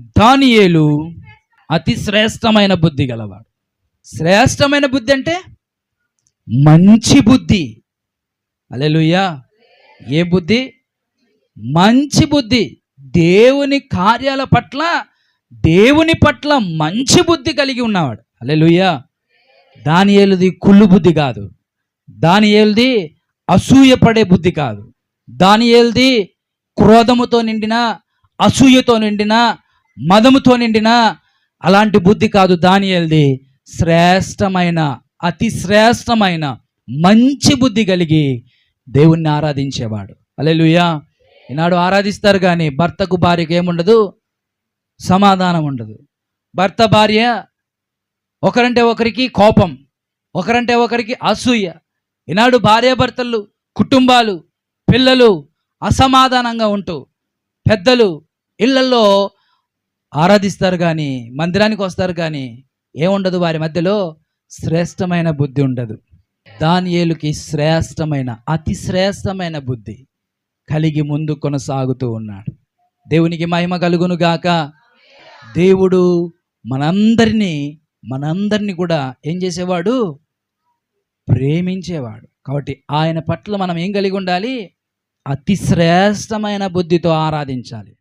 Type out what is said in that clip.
దానియేలు అతి శ్రేష్టమైన బుద్ధి గలవాడు. శ్రేష్టమైన బుద్ధి అంటే మంచి బుద్ధి. హల్లెలూయా. ఏ బుద్ధి? మంచి బుద్ధి. దేవుని కార్యాల పట్ల, దేవుని పట్ల మంచి బుద్ధి కలిగి ఉన్నవాడు. హల్లెలూయా. దానియేలుది కుళ్ళు బుద్ధి కాదు. దానియేలుది అసూయపడే బుద్ధి కాదు. దానియేలుది క్రోధముతో నిండిన, అసూయతో నిండిన, మదముతో నిండిన అలాంటి బుద్ధి కాదు. దానియేలుది శ్రేష్టమైన, అతి శ్రేష్టమైన మంచి బుద్ధి కలిగి దేవుణ్ణి ఆరాధించేవాడు. హల్లెలూయా. ఈనాడు ఆరాధిస్తారు కానీ భర్తకు భార్యకు ఏముండదు, సమాధానం ఉండదు. భర్త భార్య ఒకరంటే ఒకరికి కోపం, ఒకరంటే ఒకరికి అసూయ. ఈనాడు భార్యాభర్తలు, కుటుంబాలు, పిల్లలు అసమాధానంగా ఉంటూ పెద్దలు ఇళ్లలో ఆరాధిస్తారు కానీ, మందిరానికి వస్తారు కానీ ఏముండదు వారి మధ్యలో, శ్రేష్టమైన బుద్ధి ఉండదు. దానియేలుకి శ్రేష్టమైన, అతి శ్రేష్టమైన బుద్ధి కలిగి ముందు కొనసాగుతూ ఉన్నాడు. దేవునికి మహిమ కలుగును గాక. దేవుడు మనందరినీ కూడా ఏం చేసేవాడు? ప్రేమించేవాడు. కాబట్టి ఆయన పట్ల మనం ఏం కలిగి ఉండాలి? అతి శ్రేష్టమైన బుద్ధితో ఆరాధించాలి.